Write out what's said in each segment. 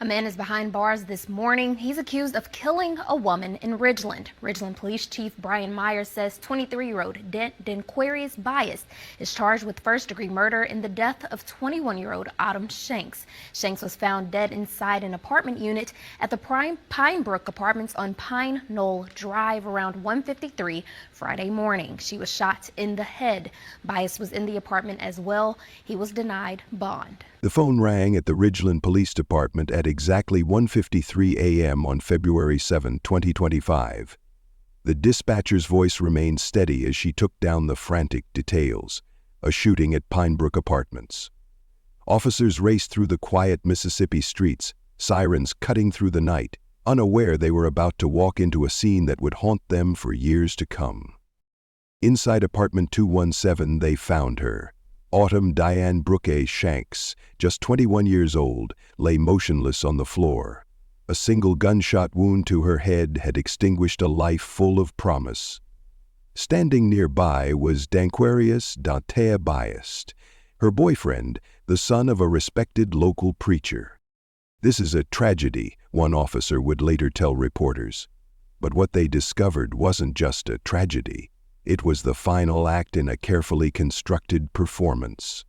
A man is behind bars this morning. He's accused of killing a woman in Ridgeland. Ridgeland Police Chief Brian Myers says 23-year-old Danquarius Bias is charged with first-degree murder in the death of 21-year-old Autumn Shanks. Shanks was found dead inside an apartment unit at the Pinebrook Apartments on Pine Knoll Drive around 1:53 Friday morning. She was shot in the head. Bias was in the apartment as well. He was denied bond. The phone rang at the Ridgeland Police Department at exactly 1:53 a.m. on February 7, 2025. The dispatcher's voice remained steady as she took down the frantic details: a shooting at Pinebrook Apartments. Officers raced through the quiet Mississippi streets, sirens cutting through the night, unaware they were about to walk into a scene that would haunt them for years to come. Inside apartment 217, they found her. Autumn Diane Brooke Shanks, just 21 years old, lay motionless on the floor. A single gunshot wound to her head had extinguished a life full of promise. Standing nearby was Danquarius Dante Bias, her boyfriend, the son of a respected local preacher. "This is a tragedy," one officer would later tell reporters. But what they discovered wasn't just a tragedy. It was the final act in a carefully constructed performance.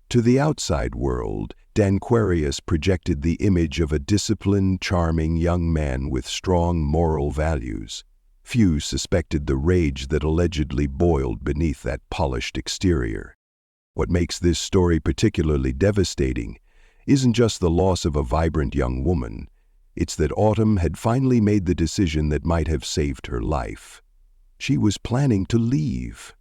To the outside world, Danquarius projected the image of a disciplined, charming young man with strong moral values. Few suspected the rage that allegedly boiled beneath that polished exterior. What makes this story particularly devastating isn't just the loss of a vibrant young woman. It's that Autumn had finally made the decision that might have saved her life. She was planning to leave.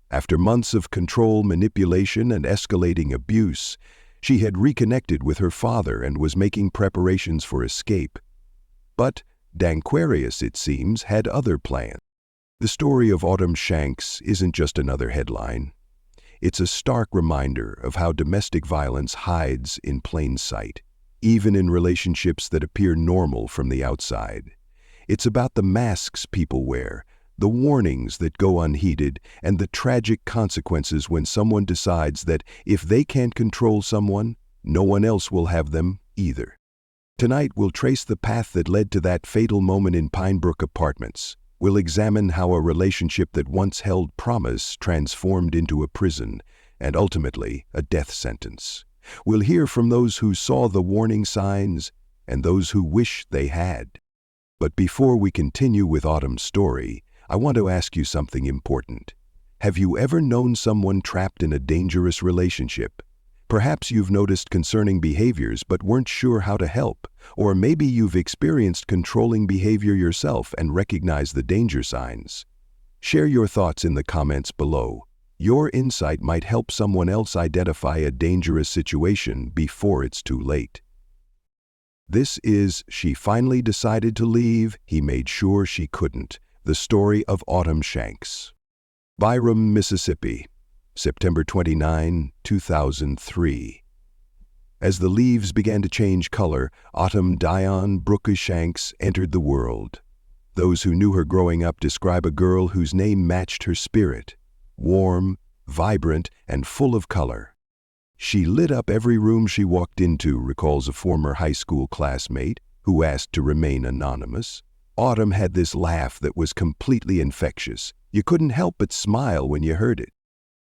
After months of control, manipulation, and escalating abuse, she had reconnected with her father and was making preparations for escape. But Danquarius, it seems, had other plans. The story of Autumn Shanks isn't just another headline. It's a stark reminder of how domestic violence hides in plain sight, even in relationships that appear normal from the outside. It's about the masks people wear, the warnings that go unheeded, and the tragic consequences when someone decides that if they can't control someone, no one else will have them either. Tonight, we'll trace the path that led to that fatal moment in Pinebrook Apartments. We'll examine how a relationship that once held promise transformed into a prison, and ultimately a death sentence. We'll hear from those who saw the warning signs and those who wish they had. But before we continue with Autumn's story, I want to ask you something important. Have you ever known someone trapped in a dangerous relationship? Perhaps you've noticed concerning behaviors but weren't sure how to help, or maybe you've experienced controlling behavior yourself and recognized the danger signs. Share your thoughts in the comments below. Your insight might help someone else identify a dangerous situation before it's too late. This is She Finally Decided to Leave, He Made Sure She Couldn't. The story of Autumn Shanks. Byram, Mississippi, September 29, 2003. As the leaves began to change color, Autumn Diane Brooke Shanks entered the world. Those who knew her growing up describe a girl whose name matched her spirit: warm, vibrant, and full of color. She lit up every room she walked into, recalls a former high school classmate who asked to remain anonymous. Autumn had this laugh that was completely infectious. You couldn't help but smile when you heard it.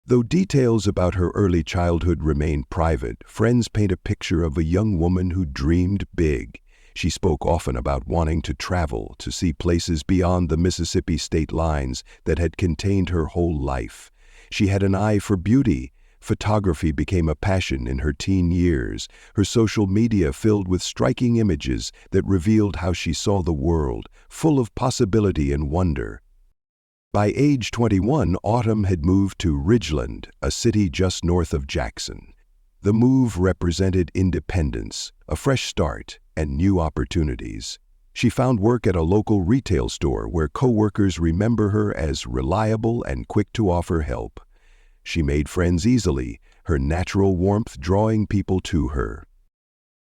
Though details about her early childhood remain private, friends paint a picture of a young woman who dreamed big. She spoke often about wanting to travel, to see places beyond the Mississippi state lines that had contained her whole life. She had an eye for beauty. Photography became a passion in her teen years, her social media filled with striking images that revealed how she saw the world, full of possibility and wonder. By age 21, Autumn had moved to Ridgeland, a city just north of Jackson. The move represented independence, a fresh start, and new opportunities. She found work at a local retail store where coworkers remember her as reliable and quick to offer help. She made friends easily, her natural warmth drawing people to her.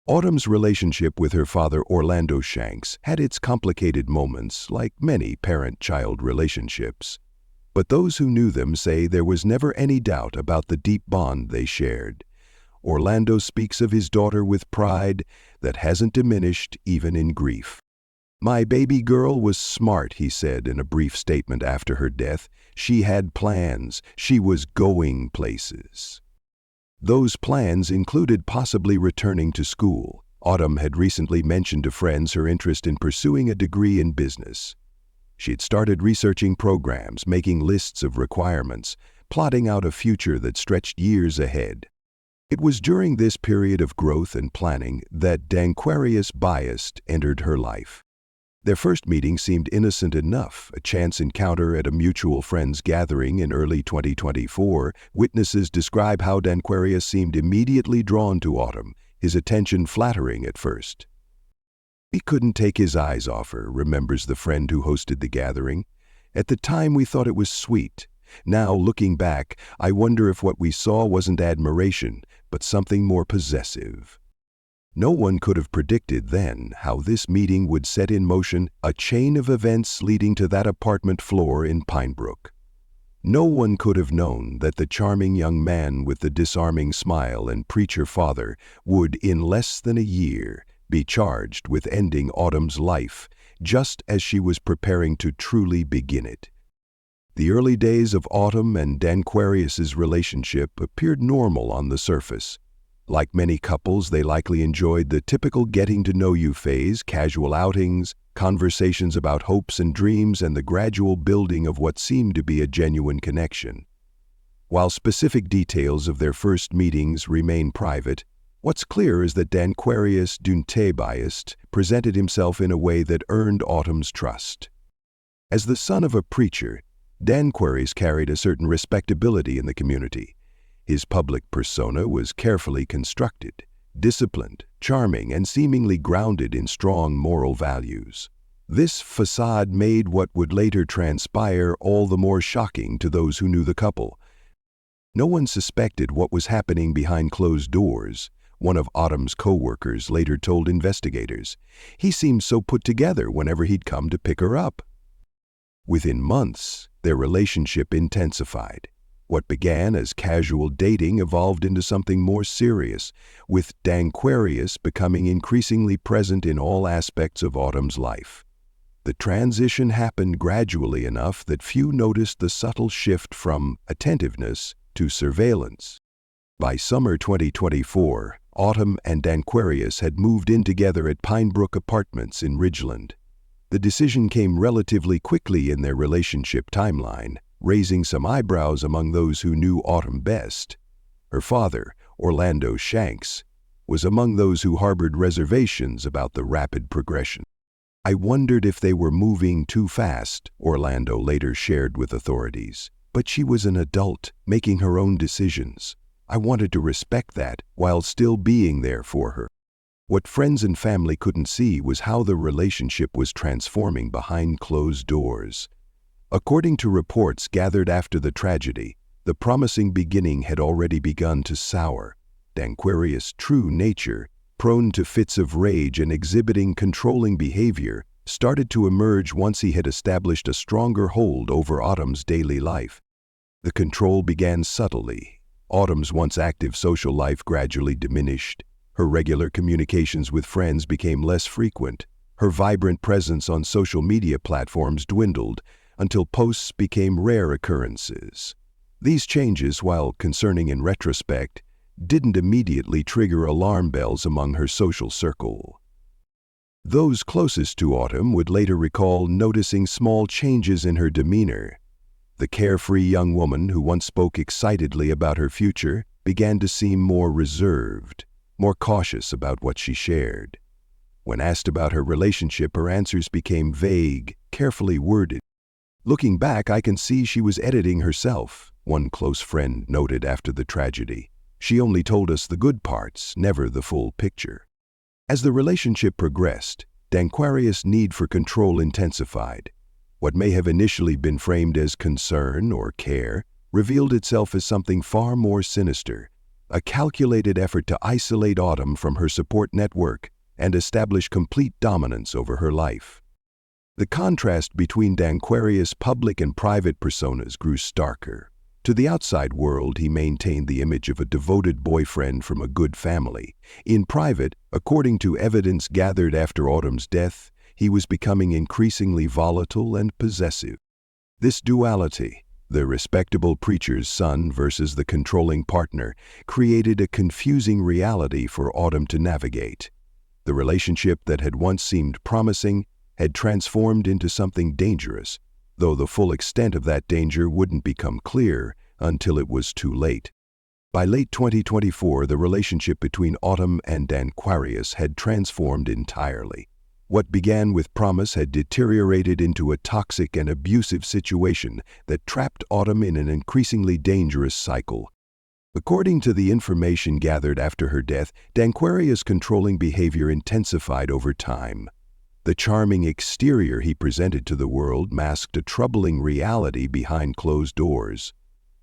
Autumn's relationship with her father, Orlando Shanks, had its complicated moments, like many parent-child relationships. But those who knew them say there was never any doubt about the deep bond they shared. Orlando speaks of his daughter with pride that hasn't diminished even in grief. "My baby girl was smart," he said in a brief statement after her death. "She had plans. She was going places." Those plans included possibly returning to school. Autumn had recently mentioned to friends her interest in pursuing a degree in business. She had started researching programs, making lists of requirements, plotting out a future that stretched years ahead. It was during this period of growth and planning that Danquarius Biased entered her life. Their first meeting seemed innocent enough, a chance encounter at a mutual friend's gathering in early 2024. Witnesses describe how Danquarius seemed immediately drawn to Autumn, his attention flattering at first. "He couldn't take his eyes off her," remembers the friend who hosted the gathering. "At the time we thought it was sweet. Now, looking back, I wonder if what we saw wasn't admiration, but something more possessive." No one could have predicted then how this meeting would set in motion a chain of events leading to that apartment floor in Pinebrook. No one could have known that the charming young man with the disarming smile and preacher father would, in less than a year, be charged with ending Autumn's life, just as she was preparing to truly begin it. The early days of Autumn and Danquarius's relationship appeared normal on the surface. Like many couples, they likely enjoyed the typical getting-to-know-you phase, casual outings, conversations about hopes and dreams, and the gradual building of what seemed to be a genuine connection. While specific details of their first meetings remain private, what's clear is that Danquarius Biased presented himself in a way that earned Autumn's trust. As the son of a preacher, Danquarius carried a certain respectability in the community. His public persona was carefully constructed, disciplined, charming, and seemingly grounded in strong moral values. This facade made what would later transpire all the more shocking to those who knew the couple. No one suspected what was happening behind closed doors, one of Autumn's co-workers later told investigators. He seemed so put together whenever he'd come to pick her up. Within months, their relationship intensified. What began as casual dating evolved into something more serious, with Danquarius becoming increasingly present in all aspects of Autumn's life. The transition happened gradually enough that few noticed the subtle shift from attentiveness to surveillance. By summer 2024, Autumn and Danquarius had moved in together at Pinebrook Apartments in Ridgeland. The decision came relatively quickly in their relationship timeline, raising some eyebrows among those who knew Autumn best. Her father, Orlando Shanks, was among those who harbored reservations about the rapid progression. "I wondered if they were moving too fast," Orlando later shared with authorities. "But she was an adult, making her own decisions. I wanted to respect that while still being there for her." What friends and family couldn't see was how the relationship was transforming behind closed doors. According to reports gathered after the tragedy, the promising beginning had already begun to sour. Danquarius' true nature, prone to fits of rage and exhibiting controlling behavior, started to emerge once he had established a stronger hold over Autumn's daily life. The control began subtly. Autumn's once active social life gradually diminished. Her regular communications with friends became less frequent. Her vibrant presence on social media platforms dwindled, until posts became rare occurrences. These changes, while concerning in retrospect, didn't immediately trigger alarm bells among her social circle. Those closest to Autumn would later recall noticing small changes in her demeanor. The carefree young woman who once spoke excitedly about her future began to seem more reserved, more cautious about what she shared. When asked about her relationship, her answers became vague, carefully worded. "Looking back, I can see she was editing herself," one close friend noted after the tragedy. "She only told us the good parts, never the full picture." As the relationship progressed, Danquarius' need for control intensified. What may have initially been framed as concern or care revealed itself as something far more sinister, a calculated effort to isolate Autumn from her support network and establish complete dominance over her life. The contrast between Danquarius' public and private personas grew starker. To the outside world, he maintained the image of a devoted boyfriend from a good family. In private, according to evidence gathered after Autumn's death, he was becoming increasingly volatile and possessive. This duality, the respectable preacher's son versus the controlling partner, created a confusing reality for Autumn to navigate. The relationship that had once seemed promising had transformed into something dangerous, though the full extent of that danger wouldn't become clear until it was too late. By late 2024, the relationship between Autumn and Danquarius had transformed entirely. What began with promise had deteriorated into a toxic and abusive situation that trapped Autumn in an increasingly dangerous cycle. According to the information gathered after her death, Danquarius' controlling behavior intensified over time. The charming exterior he presented to the world masked a troubling reality behind closed doors.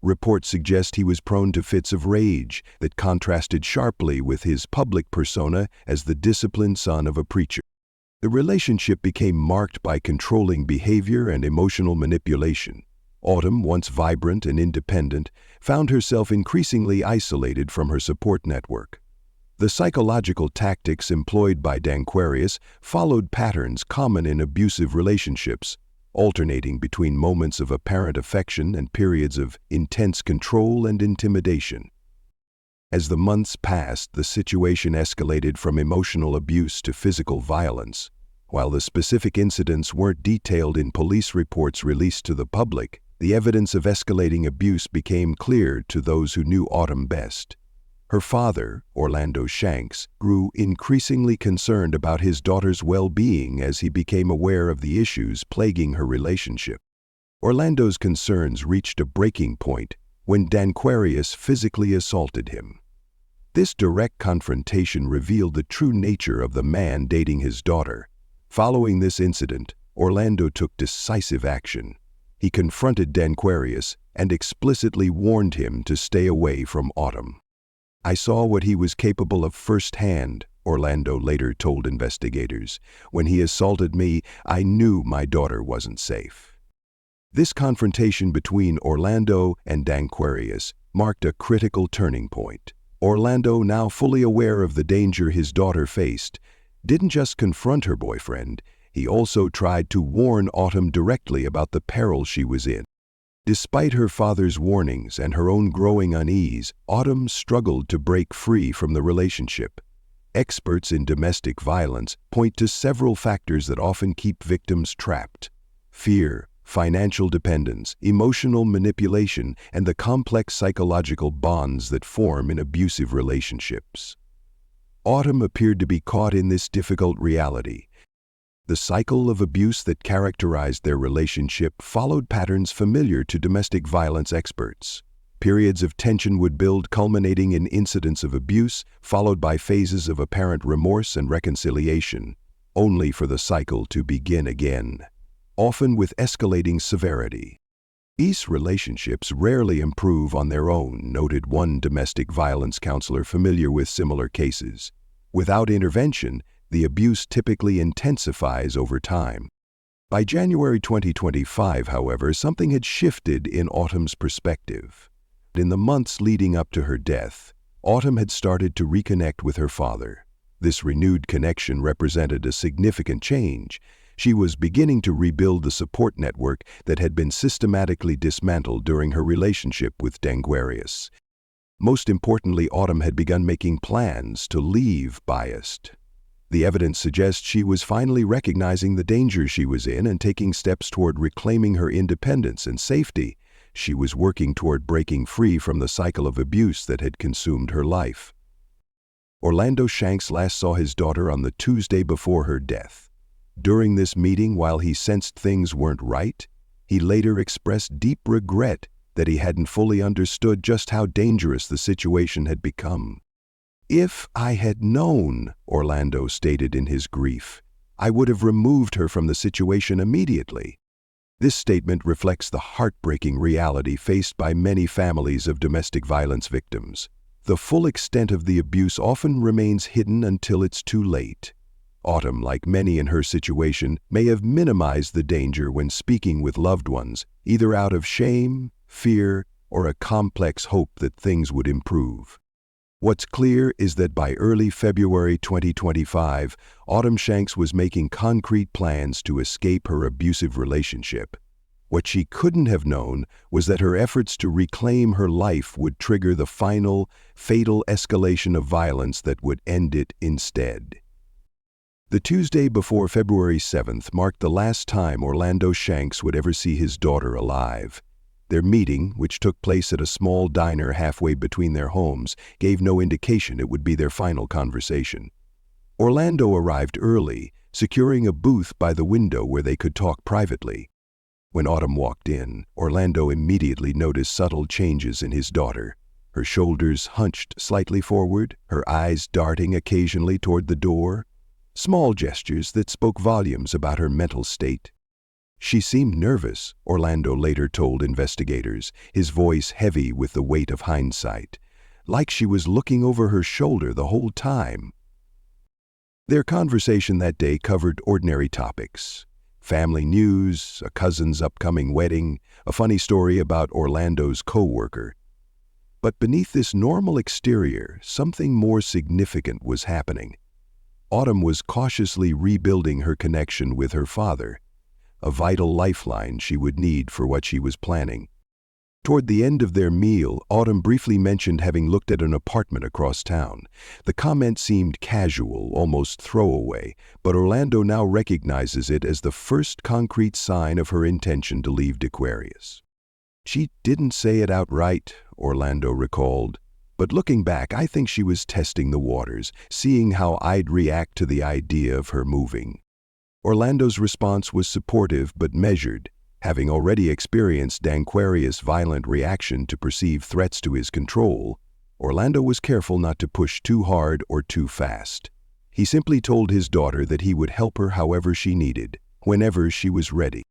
Reports suggest he was prone to fits of rage that contrasted sharply with his public persona as the disciplined son of a preacher. The relationship became marked by controlling behavior and emotional manipulation. Autumn, once vibrant and independent, found herself increasingly isolated from her support network. The psychological tactics employed by Danquarius followed patterns common in abusive relationships, alternating between moments of apparent affection and periods of intense control and intimidation. As the months passed, the situation escalated from emotional abuse to physical violence. While the specific incidents weren't detailed in police reports released to the public, the evidence of escalating abuse became clear to those who knew Autumn best. Her father, Orlando Shanks, grew increasingly concerned about his daughter's well-being as he became aware of the issues plaguing her relationship. Orlando's concerns reached a breaking point when Danquarius physically assaulted him. This direct confrontation revealed the true nature of the man dating his daughter. Following this incident, Orlando took decisive action. He confronted Danquarius and explicitly warned him to stay away from Autumn. "I saw what he was capable of firsthand," Orlando later told investigators. "When he assaulted me, I knew my daughter wasn't safe." This confrontation between Orlando and Danquarius marked a critical turning point. Orlando, now fully aware of the danger his daughter faced, didn't just confront her boyfriend, he also tried to warn Autumn directly about the peril she was in. Despite her father's warnings and her own growing unease, Autumn struggled to break free from the relationship. Experts in domestic violence point to several factors that often keep victims trapped: fear, financial dependence, emotional manipulation, and the complex psychological bonds that form in abusive relationships. Autumn appeared to be caught in this difficult reality. The cycle of abuse that characterized their relationship followed patterns familiar to domestic violence experts. Periods of tension would build, culminating in incidents of abuse, followed by phases of apparent remorse and reconciliation, only for the cycle to begin again, often with escalating severity. These relationships rarely improve on their own, noted one domestic violence counselor familiar with similar cases. Without intervention, the abuse typically intensifies over time. By January 2025, however, something had shifted in Autumn's perspective. In the months leading up to her death, Autumn had started to reconnect with her father. This renewed connection represented a significant change. She was beginning to rebuild the support network that had been systematically dismantled during her relationship with Danquarius. Most importantly, Autumn had begun making plans to leave Biased. The evidence suggests she was finally recognizing the danger she was in and taking steps toward reclaiming her independence and safety. She was working toward breaking free from the cycle of abuse that had consumed her life. Orlando Shanks last saw his daughter on the Tuesday before her death. During this meeting, while he sensed things weren't right, he later expressed deep regret that he hadn't fully understood just how dangerous the situation had become. "If I had known," Orlando stated in his grief, "I would have removed her from the situation immediately." This statement reflects the heartbreaking reality faced by many families of domestic violence victims. The full extent of the abuse often remains hidden until it's too late. Autumn, like many in her situation, may have minimized the danger when speaking with loved ones, either out of shame, fear, or a complex hope that things would improve. What's clear is that by early February 2025, Autumn Shanks was making concrete plans to escape her abusive relationship. What she couldn't have known was that her efforts to reclaim her life would trigger the final, fatal escalation of violence that would end it instead. The Tuesday before February 7th marked the last time Orlando Shanks would ever see his daughter alive. Their meeting, which took place at a small diner halfway between their homes, gave no indication it would be their final conversation. Orlando arrived early, securing a booth by the window where they could talk privately. When Autumn walked in, Orlando immediately noticed subtle changes in his daughter. Her shoulders hunched slightly forward, her eyes darting occasionally toward the door. Small gestures that spoke volumes about her mental state. She seemed nervous, Orlando later told investigators, his voice heavy with the weight of hindsight, like she was looking over her shoulder the whole time. Their conversation that day covered ordinary topics: family news, a cousin's upcoming wedding, a funny story about Orlando's co-worker. But beneath this normal exterior, something more significant was happening. Autumn was cautiously rebuilding her connection with her father, a vital lifeline she would need for what she was planning. Toward the end of their meal, Autumn briefly mentioned having looked at an apartment across town. The comment seemed casual, almost throwaway, but Orlando now recognizes it as the first concrete sign of her intention to leave Aquarius. She didn't say it outright, Orlando recalled, but looking back, I think she was testing the waters, seeing how I'd react to the idea of her moving. Orlando's response was supportive but measured. Having already experienced Aquarius' violent reaction to perceived threats to his control, Orlando was careful not to push too hard or too fast. He simply told his daughter that he would help her however she needed, whenever she was ready.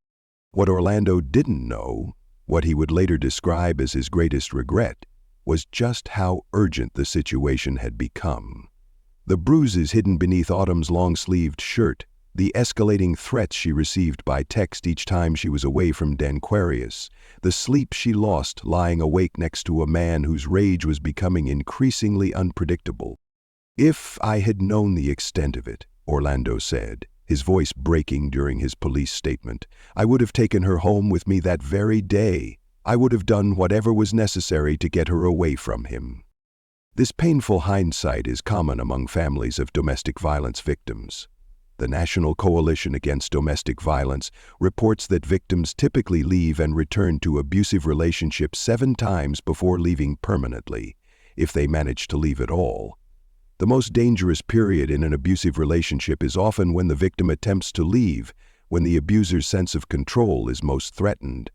What Orlando didn't know, what he would later describe as his greatest regret, was just how urgent the situation had become. The bruises hidden beneath Autumn's long-sleeved shirt, the escalating threats she received by text each time she was away from Aquarius, the sleep she lost lying awake next to a man whose rage was becoming increasingly unpredictable. "If I had known the extent of it," Orlando said, his voice breaking during his police statement, "I would have taken her home with me that very day. I would have done whatever was necessary to get her away from him." This painful hindsight is common among families of domestic violence victims. The National Coalition Against Domestic Violence reports that victims typically leave and return to abusive relationships 7 times before leaving permanently, if they manage to leave at all. The most dangerous period in an abusive relationship is often when the victim attempts to leave, when the abuser's sense of control is most threatened.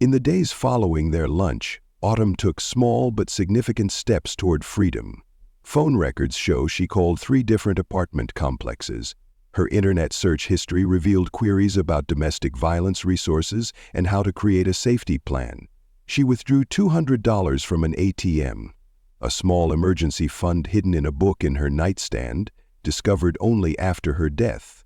In the days following their lunch, Autumn took small but significant steps toward freedom. Phone records show she called 3 different apartment complexes. Her internet search history revealed queries about domestic violence resources and how to create a safety plan. She withdrew $200 from an ATM, a small emergency fund hidden in a book in her nightstand, discovered only after her death.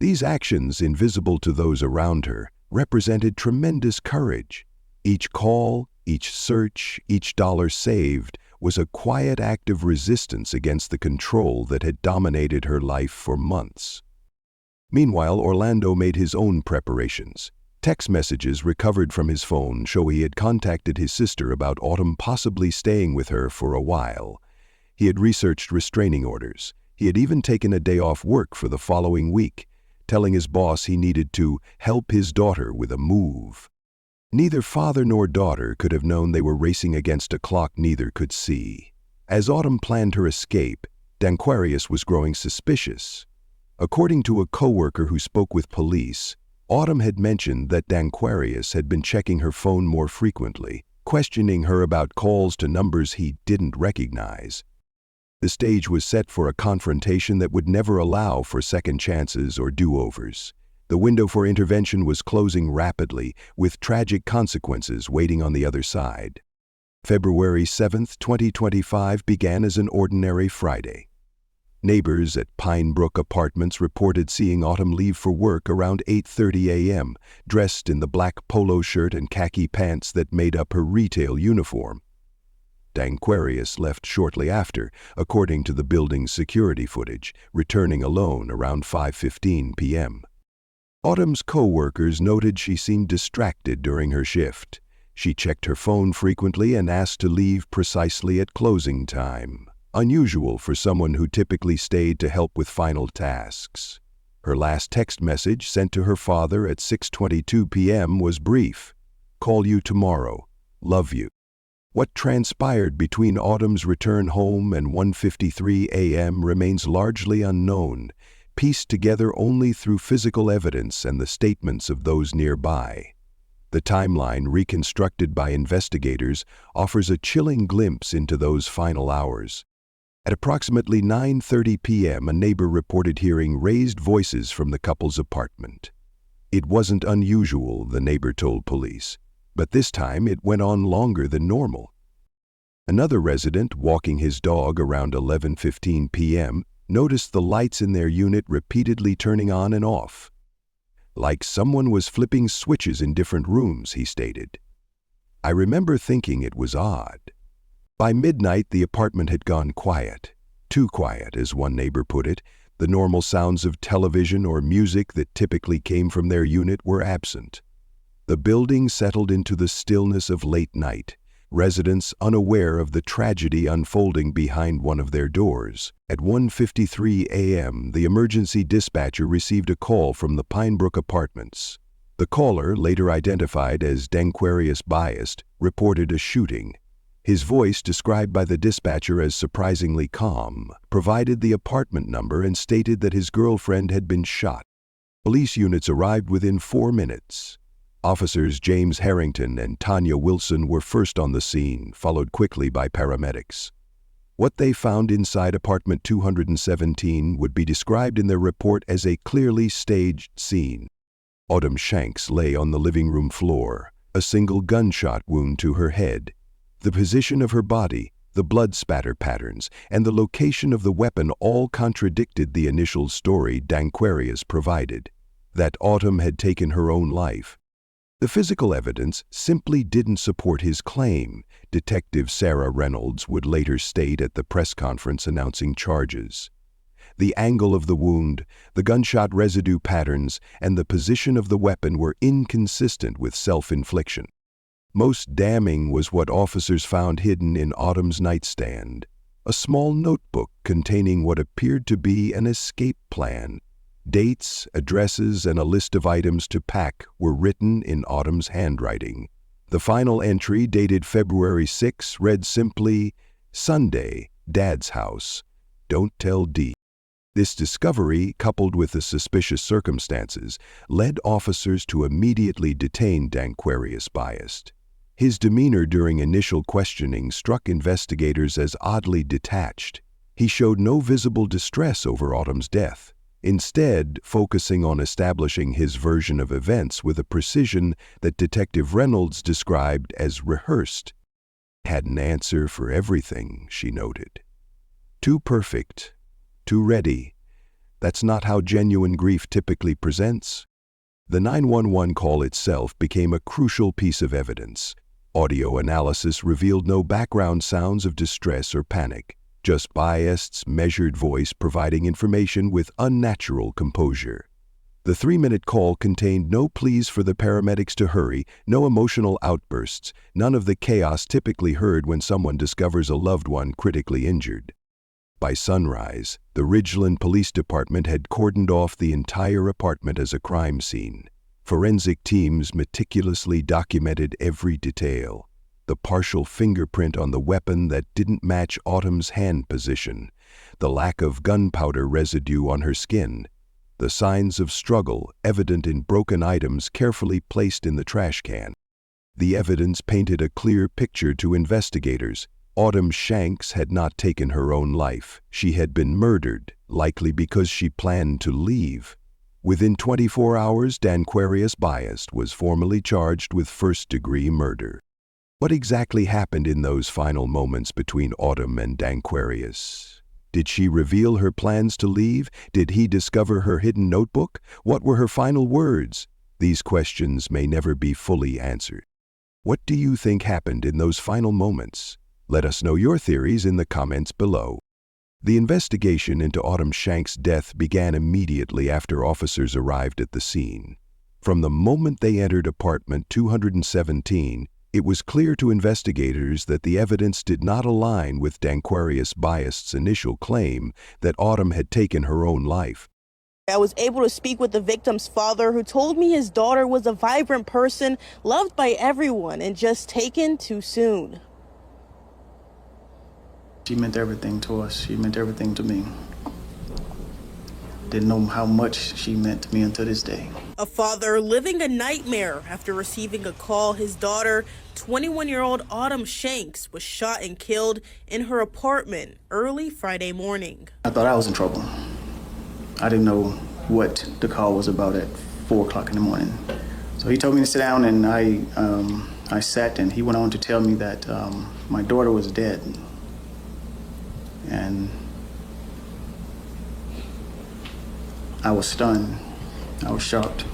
These actions, invisible to those around her, represented tremendous courage. Each call, each search, each dollar saved was a quiet act of resistance against the control that had dominated her life for months. Meanwhile, Orlando made his own preparations. Text messages recovered from his phone show he had contacted his sister about Autumn possibly staying with her for a while. He had researched restraining orders. He had even taken a day off work for the following week, telling his boss he needed to help his daughter with a move. Neither father nor daughter could have known they were racing against a clock neither could see. As Autumn planned her escape, Aquarius was growing suspicious. According to a coworker who spoke with police, Autumn had mentioned that Aquarius had been checking her phone more frequently, questioning her about calls to numbers he didn't recognize. The stage was set for a confrontation that would never allow for second chances or do-overs. The window for intervention was closing rapidly, with tragic consequences waiting on the other side. February 7, 2025 began as an ordinary Friday. Neighbors at Pine Brook Apartments reported seeing Autumn leave for work around 8:30 a.m., dressed in the black polo shirt and khaki pants that made up her retail uniform. Danquarius left shortly after, according to the building's security footage, returning alone around 5:15 p.m. Autumn's co-workers noted she seemed distracted during her shift. She checked her phone frequently and asked to leave precisely at closing time, unusual for someone who typically stayed to help with final tasks. Her last text message, sent to her father at 6:22 p.m., was brief. "Call you tomorrow. Love you." What transpired between Autumn's return home and 1:53 a.m. remains largely unknown, pieced together only through physical evidence and the statements of those nearby. The timeline, reconstructed by investigators, offers a chilling glimpse into those final hours. At approximately 9:30 p.m., a neighbor reported hearing raised voices from the couple's apartment. It wasn't unusual, the neighbor told police, but this time it went on longer than normal. Another resident, walking his dog around 11:15 p.m., noticed the lights in their unit repeatedly turning on and off. "Like someone was flipping switches in different rooms," he stated. "I remember thinking it was odd." By midnight, the apartment had gone quiet. Too quiet, as one neighbor put it. The normal sounds of television or music that typically came from their unit were absent. The building settled into the stillness of late night, residents unaware of the tragedy unfolding behind one of their doors. At 1:53 a.m., the emergency dispatcher received a call from the Pine Brook Apartments. The caller, later identified as Danquarius Biased, reported a shooting. His voice, described by the dispatcher as surprisingly calm, provided the apartment number and stated that his girlfriend had been shot. Police units arrived within 4 minutes. Officers James Harrington and Tanya Wilson were first on the scene, followed quickly by paramedics. What they found inside apartment 217 would be described in their report as a clearly staged scene. Autumn Shanks lay on the living room floor, a single gunshot wound to her head. The position of her body, the blood spatter patterns, and the location of the weapon all contradicted the initial story Danquarius provided, that Autumn had taken her own life. The physical evidence simply didn't support his claim, Detective Sarah Reynolds would later state at the press conference announcing charges. The angle of the wound, the gunshot residue patterns, and the position of the weapon were inconsistent with self-infliction. Most damning was what officers found hidden in Autumn's nightstand, a small notebook containing what appeared to be an escape plan. Dates, addresses, and a list of items to pack were written in Autumn's handwriting. The final entry, dated February 6, read simply, "Sunday, Dad's house. Don't tell D." This discovery, coupled with the suspicious circumstances, led officers to immediately detain Danquarius Biased. His demeanor during initial questioning struck investigators as oddly detached. He showed no visible distress over Autumn's death, instead focusing on establishing his version of events with a precision that Detective Reynolds described as rehearsed. "Had an answer for everything," she noted. "Too perfect, too ready. That's not how genuine grief typically presents." The 911 call itself became a crucial piece of evidence. Audio analysis revealed no background sounds of distress or panic, just Biased's measured voice providing information with unnatural composure. The 3-minute call contained no pleas for the paramedics to hurry, no emotional outbursts, none of the chaos typically heard when someone discovers a loved one critically injured. By sunrise, the Ridgeland Police Department had cordoned off the entire apartment as a crime scene. Forensic teams meticulously documented every detail. The partial fingerprint on the weapon that didn't match Autumn's hand position, the lack of gunpowder residue on her skin, the signs of struggle evident in broken items carefully placed in the trash can. The evidence painted a clear picture to investigators. Autumn Shanks had not taken her own life. She had been murdered, likely because she planned to leave. Within 24 hours, Danquarius Biased was formally charged with first-degree murder. What exactly happened in those final moments between Autumn and Danquarius? Did she reveal her plans to leave? Did he discover her hidden notebook? What were her final words? These questions may never be fully answered. What do you think happened in those final moments? Let us know your theories in the comments below. The investigation into Autumn Shanks' death began immediately after officers arrived at the scene. From the moment they entered apartment 217, it was clear to investigators that the evidence did not align with Danquarius Biast's initial claim that Autumn had taken her own life. I was able to speak with the victim's father, who told me his daughter was a vibrant person, loved by everyone, and just taken too soon. She meant everything to us. She meant everything to me. Didn't know how much she meant to me until this day. A father living a nightmare after receiving a call his daughter, 21-year-old Autumn Shanks, was shot and killed in her apartment early Friday morning. I thought I was in trouble. I didn't know what the call was about at 4 o'clock in the morning. So he told me to sit down, and I sat, and he went on to tell me that my daughter was dead. And I was stunned. I was shocked.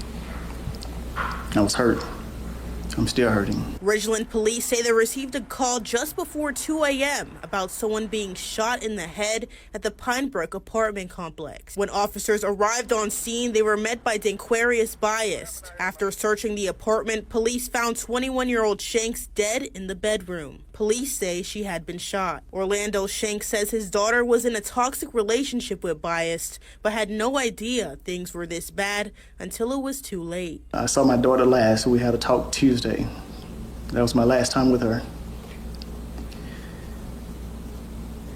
I was hurt. I'm still hurting. Ridgeland police say they received a call just before 2 a.m. about someone being shot in the head at the Pinebrook apartment complex. When officers arrived on scene, they were met by Danquarius Biast. After searching the apartment, police found 21-year-old Shanks dead in the bedroom. Police say she had been shot. Orlando Shanks says his daughter was in a toxic relationship with Biast, but had no idea things were this bad until it was too late. I saw my daughter last. We had a talk Tuesday. That was my last time with her.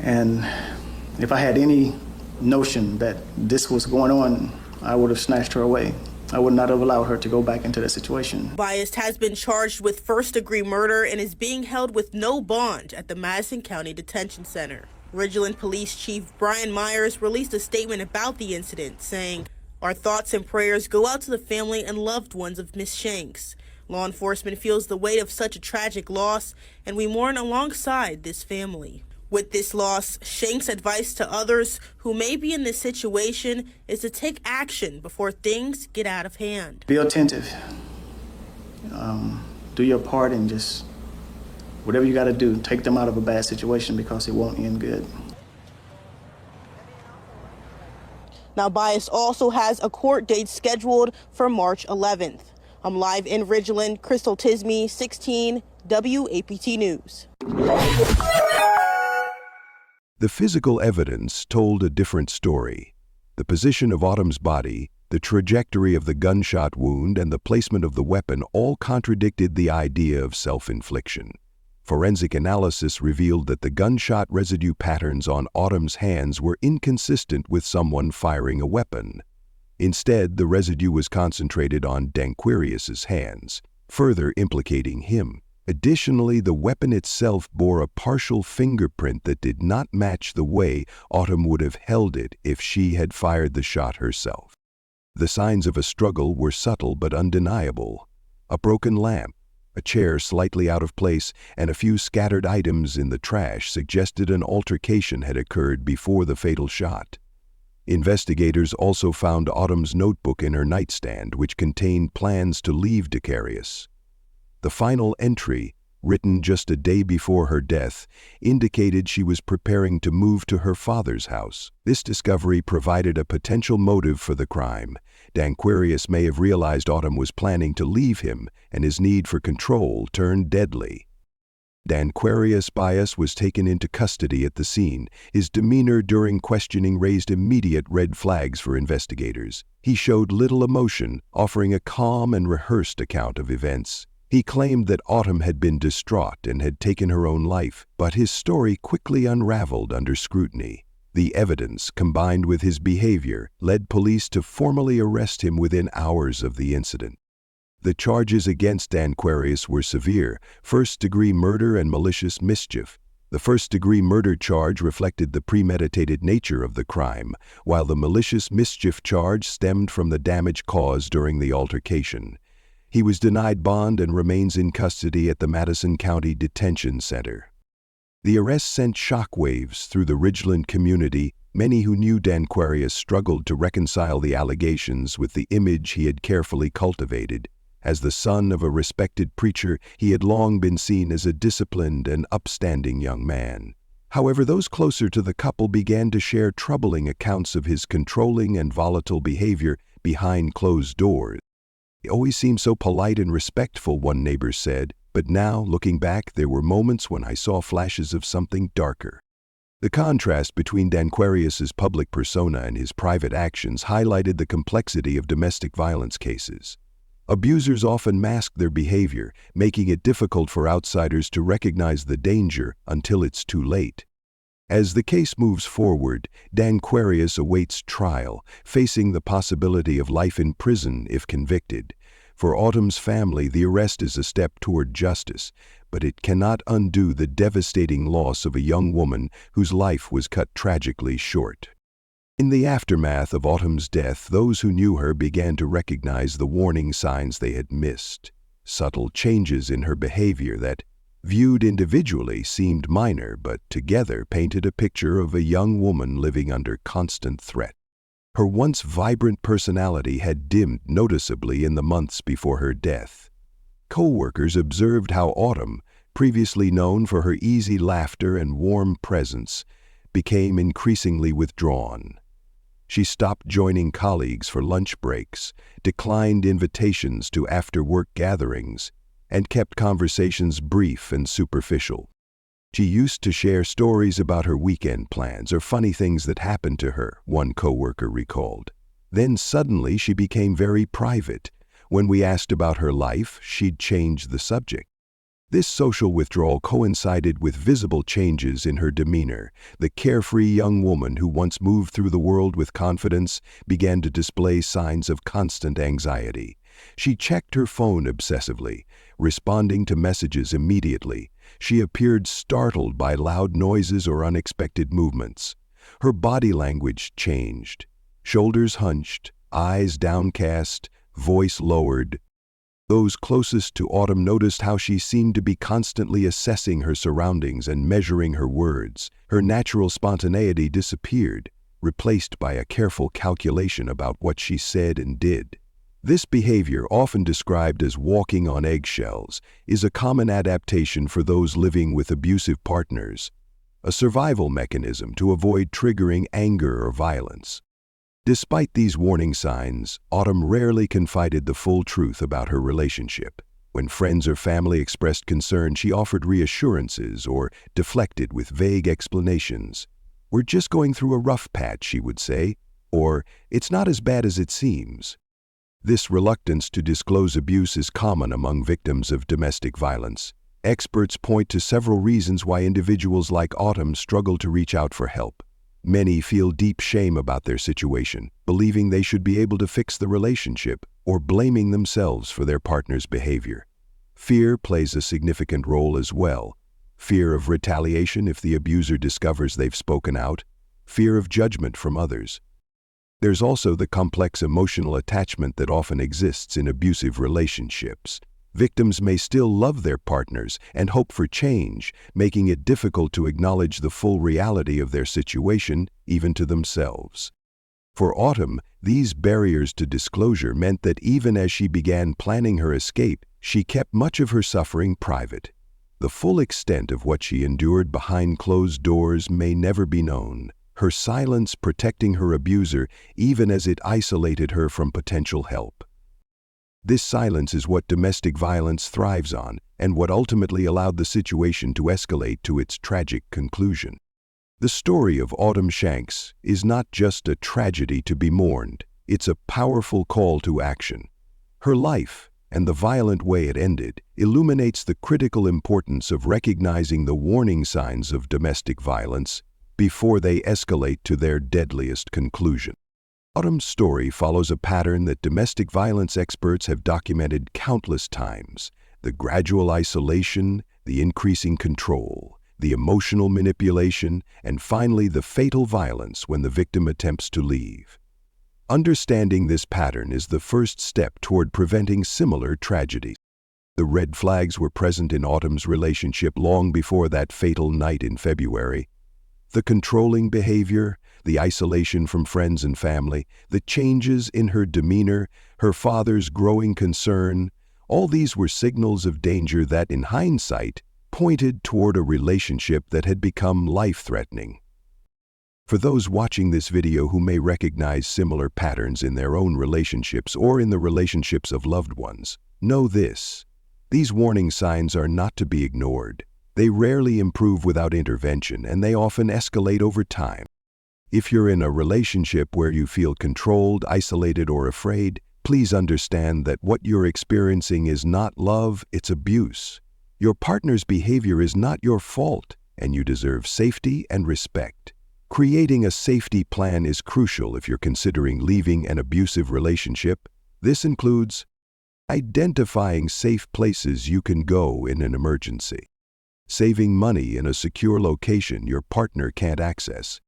And if I had any notion that this was going on, I would have snatched her away. I would not have allowed her to go back into that situation. Biast has been charged with first-degree murder and is being held with no bond at the Madison County Detention Center. Ridgeland Police Chief Brian Myers released a statement about the incident, saying, "Our thoughts and prayers go out to the family and loved ones of Miss Shanks. Law enforcement feels the weight of such a tragic loss, and we mourn alongside this family." With this loss, Shanks' advice to others who may be in this situation is to take action before things get out of hand. Be attentive. Do your part, and just whatever you got to do, take them out of a bad situation, because it won't end good. Now, Biast also has a court date scheduled for March 11th. I'm live in Ridgeland. Crystal Tisme, 16 WAPT News. The physical evidence told a different story. The position of Autumn's body, the trajectory of the gunshot wound, and the placement of the weapon all contradicted the idea of self-infliction. Forensic analysis revealed that the gunshot residue patterns on Autumn's hands were inconsistent with someone firing a weapon. Instead, the residue was concentrated on Danquarius's hands, further implicating him. Additionally, the weapon itself bore a partial fingerprint that did not match the way Autumn would have held it if she had fired the shot herself. The signs of a struggle were subtle but undeniable. A broken lamp, a chair slightly out of place, and a few scattered items in the trash suggested an altercation had occurred before the fatal shot. Investigators also found Autumn's notebook in her nightstand, which contained plans to leave Danquarius. The final entry, written just a day before her death, indicated she was preparing to move to her father's house. This discovery provided a potential motive for the crime. Danquarius may have realized Autumn was planning to leave him, and his need for control turned deadly. Danquarius Biast was taken into custody at the scene. His demeanor during questioning raised immediate red flags for investigators. He showed little emotion, offering a calm and rehearsed account of events. He claimed that Autumn had been distraught and had taken her own life, but his story quickly unraveled under scrutiny. The evidence, combined with his behavior, led police to formally arrest him within hours of the incident. The charges against Danquarius were severe: first-degree murder and malicious mischief. The first-degree murder charge reflected the premeditated nature of the crime, while the malicious mischief charge stemmed from the damage caused during the altercation. He was denied bond and remains in custody at the Madison County Detention Center. The arrest sent shockwaves through the Ridgeland community. Many who knew Danquarius struggled to reconcile the allegations with the image he had carefully cultivated. As the son of a respected preacher, he had long been seen as a disciplined and upstanding young man. However, those closer to the couple began to share troubling accounts of his controlling and volatile behavior behind closed doors. He always seemed so polite and respectful, one neighbor said, but now, looking back, there were moments when I saw flashes of something darker. The contrast between Danquarius's public persona and his private actions highlighted the complexity of domestic violence cases. Abusers often mask their behavior, making it difficult for outsiders to recognize the danger until it's too late. As the case moves forward, Danquarius awaits trial, facing the possibility of life in prison if convicted. For Autumn's family, the arrest is a step toward justice, but it cannot undo the devastating loss of a young woman whose life was cut tragically short. In the aftermath of Autumn's death, those who knew her began to recognize the warning signs they had missed. Subtle changes in her behavior that, viewed individually, seemed minor, but together painted a picture of a young woman living under constant threat. Her once vibrant personality had dimmed noticeably in the months before her death. Co-workers observed how Autumn, previously known for her easy laughter and warm presence, became increasingly withdrawn. She stopped joining colleagues for lunch breaks, declined invitations to after-work gatherings, and kept conversations brief and superficial. She used to share stories about her weekend plans or funny things that happened to her, one coworker recalled. Then suddenly she became very private. When we asked about her life, she'd change the subject. This social withdrawal coincided with visible changes in her demeanor. The carefree young woman who once moved through the world with confidence began to display signs of constant anxiety. She checked her phone obsessively, responding to messages immediately. She appeared startled by loud noises or unexpected movements. Her body language changed. Shoulders hunched, eyes downcast, voice lowered. Those closest to Autumn noticed how she seemed to be constantly assessing her surroundings and measuring her words. Her natural spontaneity disappeared, replaced by a careful calculation about what she said and did. This behavior, often described as walking on eggshells, is a common adaptation for those living with abusive partners, a survival mechanism to avoid triggering anger or violence. Despite these warning signs, Autumn rarely confided the full truth about her relationship. When friends or family expressed concern, she offered reassurances or deflected with vague explanations. "We're just going through a rough patch," she would say, or "It's not as bad as it seems." This reluctance to disclose abuse is common among victims of domestic violence. Experts point to several reasons why individuals like Autumn struggle to reach out for help. Many feel deep shame about their situation, believing they should be able to fix the relationship, or blaming themselves for their partner's behavior. Fear plays a significant role as well. Fear of retaliation if the abuser discovers they've spoken out, fear of judgment from others. There's also the complex emotional attachment that often exists in abusive relationships. Victims may still love their partners and hope for change, making it difficult to acknowledge the full reality of their situation, even to themselves. For Autumn, these barriers to disclosure meant that even as she began planning her escape, she kept much of her suffering private. The full extent of what she endured behind closed doors may never be known, her silence protecting her abuser even as it isolated her from potential help. This silence is what domestic violence thrives on, and what ultimately allowed the situation to escalate to its tragic conclusion. The story of Autumn Shanks is not just a tragedy to be mourned, it's a powerful call to action. Her life, and the violent way it ended, illuminates the critical importance of recognizing the warning signs of domestic violence before they escalate to their deadliest conclusion. Autumn's story follows a pattern that domestic violence experts have documented countless times: the gradual isolation, the increasing control, the emotional manipulation, and finally the fatal violence when the victim attempts to leave. Understanding this pattern is the first step toward preventing similar tragedies. The red flags were present in Autumn's relationship long before that fatal night in February. The controlling behavior, the isolation from friends and family, the changes in her demeanor, her father's growing concern, all these were signals of danger that, in hindsight, pointed toward a relationship that had become life-threatening. For those watching this video who may recognize similar patterns in their own relationships or in the relationships of loved ones, know this: these warning signs are not to be ignored. They rarely improve without intervention, and they often escalate over time. If you're in a relationship where you feel controlled, isolated, or afraid, please understand that what you're experiencing is not love, it's abuse. Your partner's behavior is not your fault, and you deserve safety and respect. Creating a safety plan is crucial if you're considering leaving an abusive relationship. This includes identifying safe places you can go in an emergency, saving money in a secure location your partner can't access,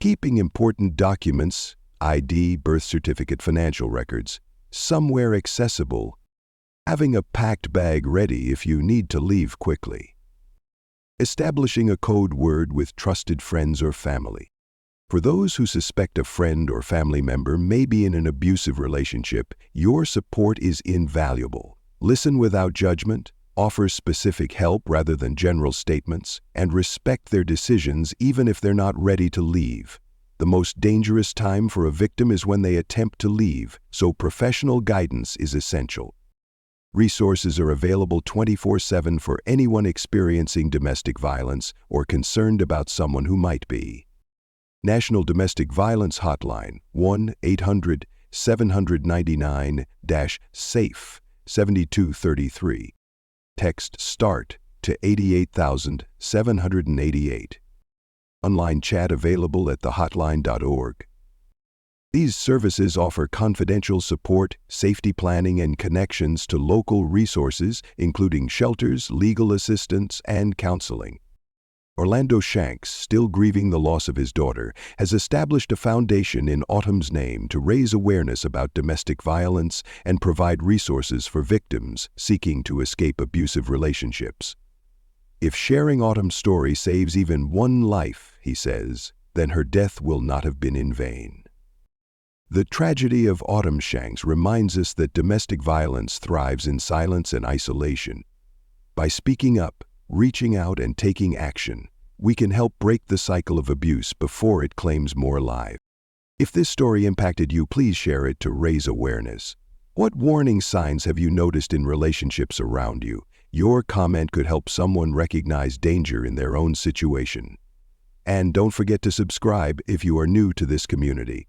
keeping important documents, ID, birth certificate, financial records, somewhere accessible, having a packed bag ready if you need to leave quickly, establishing a code word with trusted friends or family. For those who suspect a friend or family member may be in an abusive relationship, your support is invaluable. Listen without judgment, offer specific help rather than general statements, and respect their decisions even if they're not ready to leave. The most dangerous time for a victim is when they attempt to leave, so professional guidance is essential. Resources are available 24/7 for anyone experiencing domestic violence or concerned about someone who might be. National Domestic Violence Hotline, 1-800-799-SAFE 7233. Text START to 88,788. Online chat available at thehotline.org. These services offer confidential support, safety planning, and connections to local resources, including shelters, legal assistance, and counseling. Orlando Shanks, still grieving the loss of his daughter, has established a foundation in Autumn's name to raise awareness about domestic violence and provide resources for victims seeking to escape abusive relationships. If sharing Autumn's story saves even one life, he says, then her death will not have been in vain. The tragedy of Autumn Shanks reminds us that domestic violence thrives in silence and isolation. By speaking up, reaching out, and taking action, we can help break the cycle of abuse before it claims more lives. If this story impacted you, please share it to raise awareness. What warning signs have you noticed in relationships around you? Your comment could help someone recognize danger in their own situation. And don't forget to subscribe if you are new to this community.